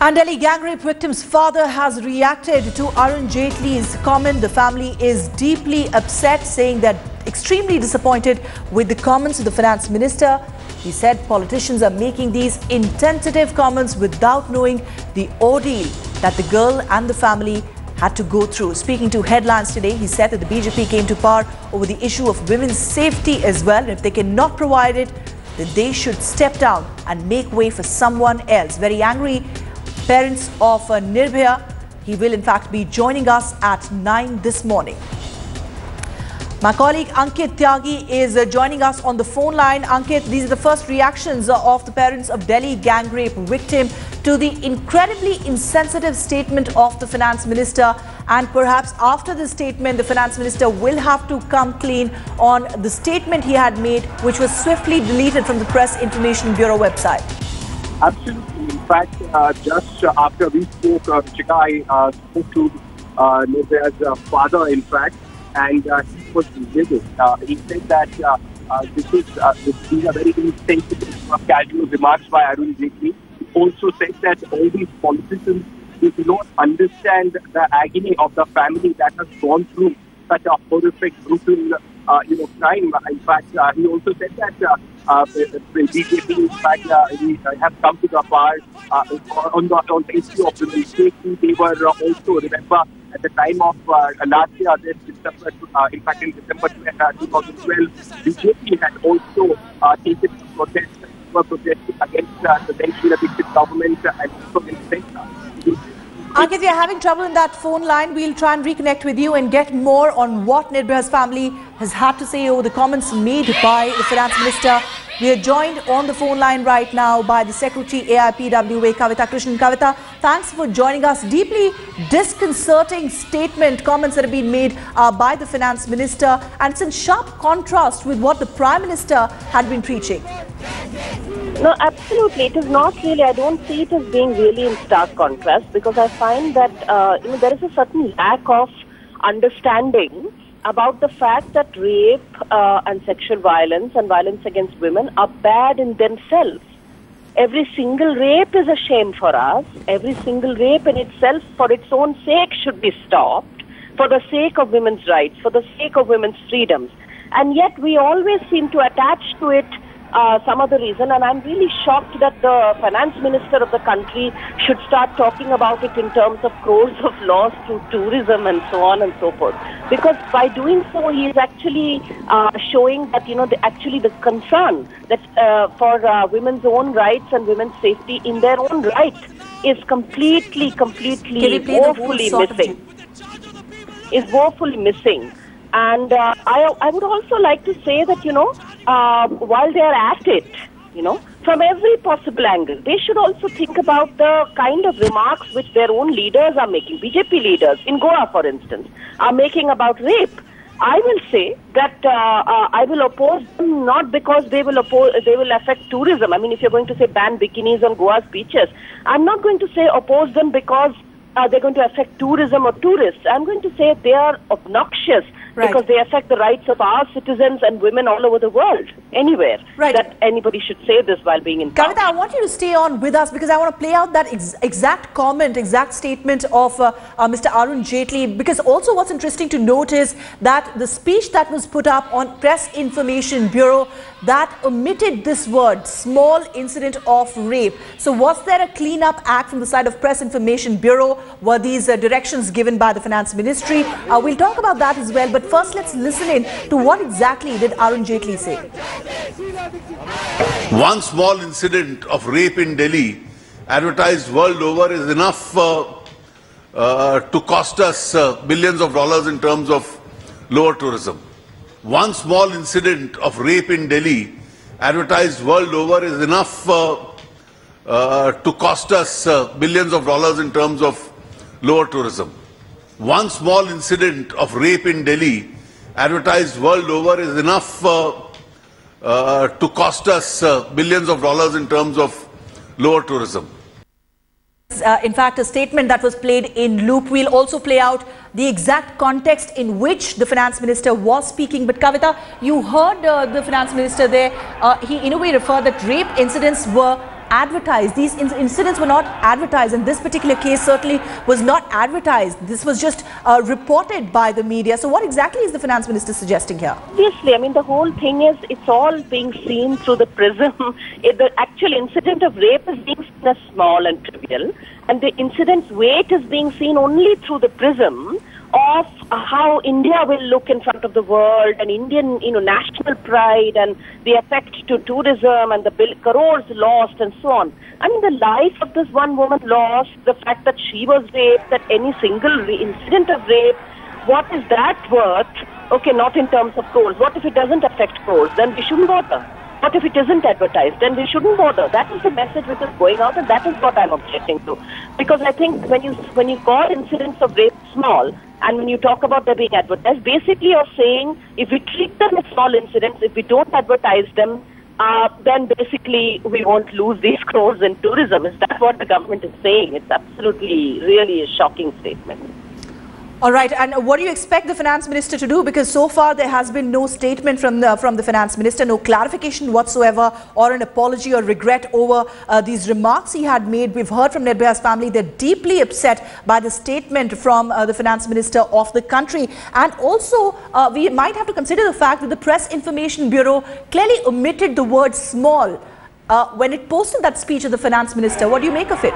And Delhi gangrape victim's father has reacted to Arun Jaitley's comment. The family is deeply upset, saying they're extremely disappointed with the comments of the finance minister. He said politicians are making these insensitive comments without knowing the ordeal that the girl and the family had to go through. Speaking to Headlines today, he said that the BJP came to power over the issue of women's safety as well. If they cannot provide it, then they should step down and make way for someone else. Very angry parents of Nirbhaya. He will in fact be joining us at 9 this morning. My colleague Ankit Tyagi is joining us on the phone line. Ankit, these are the first reactions of the parents of Delhi gangrape victim to the incredibly insensitive statement of the finance minister. And perhaps after this statement, the finance minister will have to come clean on the statement he had made, which was swiftly deleted from the Press Information Bureau website. Absolutely. In fact, just after we spoke, Chika, I spoke to Nirbhaya's father, in fact, and he was livid. He said that these are very insensitive, casual remarks by Arun Jaitley. He also said that all these politicians do not understand the agony of the family that has gone through such a horrific, brutal, crime. In fact, he also said that BJP, in fact, we have come to the power on the issue of women's safety. They were also, remember, at the time of last year, December, in fact, in December 2012, BJP had also taken protests, were protesting against the then elected government and also in the center. Ankit, we are having trouble in that phone line. We'll try and reconnect with you and get more on what Nirbhaya's family has had to say over the comments made by the finance minister. We are joined on the phone line right now by the Secretary AIPWA, Kavita Krishnan. Kavita, thanks for joining us. Deeply disconcerting comments that have been made by the finance minister, and it's in sharp contrast with what the Prime Minister had been preaching. No, absolutely. It is not really. I don't see it as being really in stark contrast, because I find that there is a certain lack of understanding about the fact that rape and sexual violence and violence against women are bad in themselves. Every single rape is a shame for us. Every single rape in itself, for its own sake, should be stopped, for the sake of women's rights, for the sake of women's freedoms. And yet we always seem to attach to it some other reason, and I'm really shocked that the finance minister of the country should start talking about it in terms of crores of loss to tourism and so on and so forth. Because by doing so, he is actually showing that, the concern that for women's own rights and women's safety in their own right is completely woefully missing. Is woefully missing. And I would also like to say that, while they are at it, from every possible angle, they should also think about the kind of remarks which their own leaders are making. BJP leaders in Goa, for instance, are making about rape. I will say that I will oppose them not because they will affect tourism. I mean, if you're going to say ban bikinis on Goa's beaches, I'm not going to say oppose them because they're going to affect tourism or tourists. I'm going to say they are obnoxious. Right. Because they affect the rights of our citizens and women all over the world, anywhere. Right. That anybody should say this while being in power. Kavita, I want you to stay on with us because I want to play out that exact statement of Mr. Arun Jaitley. Because also what's interesting to note is that the speech that was put up on Press Information Bureau that omitted this word, small incident of rape. So was there a clean-up act from the side of Press Information Bureau? Were these directions given by the Finance Ministry? We'll talk about that as well. But first, let's listen in to what exactly did Arun Jaitley say. One small incident of rape in Delhi, advertised world over, is enough to cost us billions of dollars in terms of lower tourism. One small incident of rape in Delhi, advertised world over, is enough to cost us billions of dollars in terms of lower tourism. One small incident of rape in Delhi, advertised world over, is enough to cost us billions of dollars in terms of lower tourism. In fact, a statement that was played in loop. We'll also play out the exact context in which the finance minister was speaking. But Kavita, you heard the finance minister there. He in a way referred that rape incidents were advertised. These incidents were not advertised, and this particular case certainly was not advertised. This was just reported by the media. So what exactly is the finance minister suggesting here? Obviously, I mean, the whole thing is it's all being seen through the prism. The actual incident of rape is being seen as small and trivial, and the incident's weight is being seen only through the prism of how India will look in front of the world, and Indian, national pride, and the effect to tourism, and the crores lost, and so on. I mean, the life of this one woman lost, the fact that she was raped, that any single incident of rape, what is that worth? Okay, not in terms of crores. What if it doesn't affect crores? Then we shouldn't bother. What if it isn't advertised? Then we shouldn't bother. That is the message which is going out, and that is what I'm objecting to. Because I think when you call incidents of rape small, and when you talk about them being advertised, basically you're saying if we treat them as small incidents, if we don't advertise them, then basically we won't lose these crores in tourism. Is that what the government is saying? It's absolutely, really a shocking statement. All right, and what do you expect the finance minister to do? Because so far there has been no statement from the finance minister, no clarification whatsoever, or an apology or regret over these remarks he had made. We've heard from Nirbhaya's family; they're deeply upset by the statement from the finance minister of the country. And also, we might have to consider the fact that the Press Information Bureau clearly omitted the word small when it posted that speech of the finance minister. What do you make of it?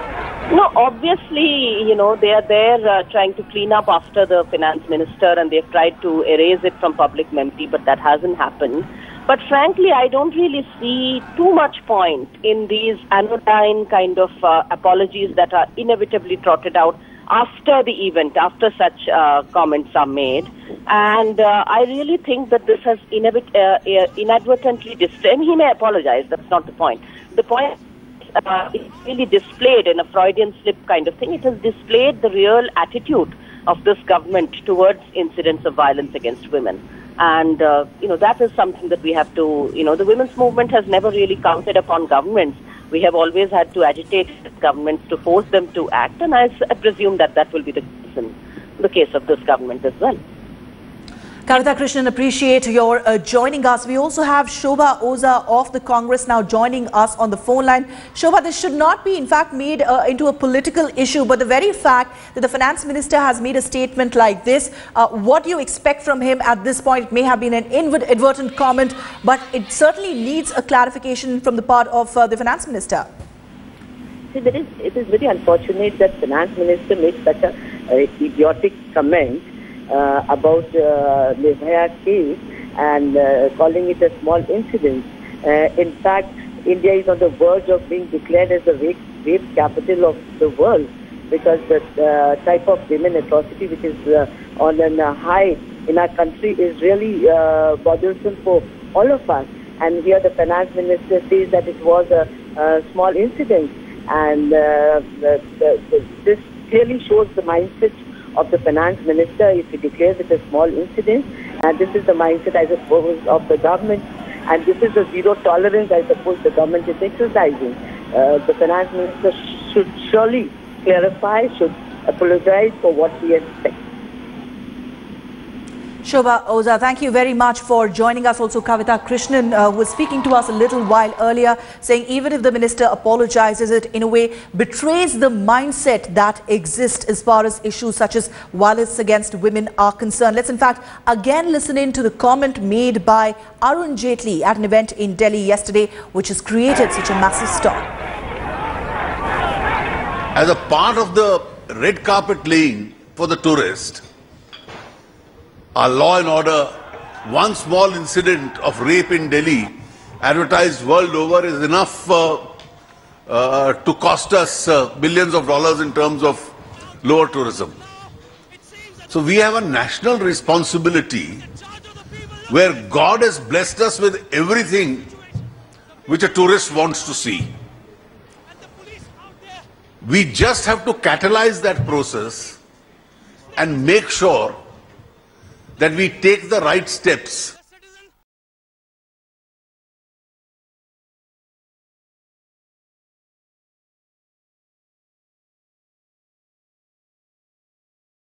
No, obviously, they are there trying to clean up after the finance minister, and they've tried to erase it from public memory, but that hasn't happened. But frankly, I don't really see too much point in these anodyne kind of apologies that are inevitably trotted out after the event, after such comments are made. And I really think that this has inadvertently displayed. He may apologize, that's not the point. The point it's really displayed in a Freudian slip kind of thing. It has displayed the real attitude of this government towards incidents of violence against women. And, that is something that we have to, the women's movement has never really counted upon governments. We have always had to agitate governments to force them to act, and I presume that that will be the case of this government as well. Kavita Krishnan, appreciate your joining us. We also have Shobha Oza of the Congress now joining us on the phone line. Shobha, this should not be in fact made into a political issue, but the very fact that the finance minister has made a statement like this, what do you expect from him at this point? It may have been an inadvertent comment, but it certainly needs a clarification from the part of the finance minister. See, it is very unfortunate that finance minister made such a idiotic comment about Nirbhaya case and calling it a small incident. In fact, India is on the verge of being declared as the rape capital of the world, because the type of women atrocity which is on a high in our country is really bothersome for all of us. And here the finance minister says that it was a small incident, and this clearly shows the mindset of the finance minister if he declares it a small incident. And this is the mindset, I suppose, of the government. And this is the zero tolerance, I suppose, the government is exercising. The finance minister should surely clarify, should apologize for what he has said. Shobha Oza, thank you very much for joining us. Also, Kavita Krishnan was speaking to us a little while earlier, saying even if the minister apologizes, it in a way betrays the mindset that exists as far as issues such as violence against women are concerned. Let's in fact again listen in to the comment made by Arun Jaitley at an event in Delhi yesterday, which has created such a massive storm. As a part of the red carpet laying for the tourist, our law and order, one small incident of rape in Delhi, advertised world over, is enough to cost us billions of dollars in terms of lower tourism. So we have a national responsibility where God has blessed us with everything which a tourist wants to see. We just have to catalyze that process and make sure that we take the right steps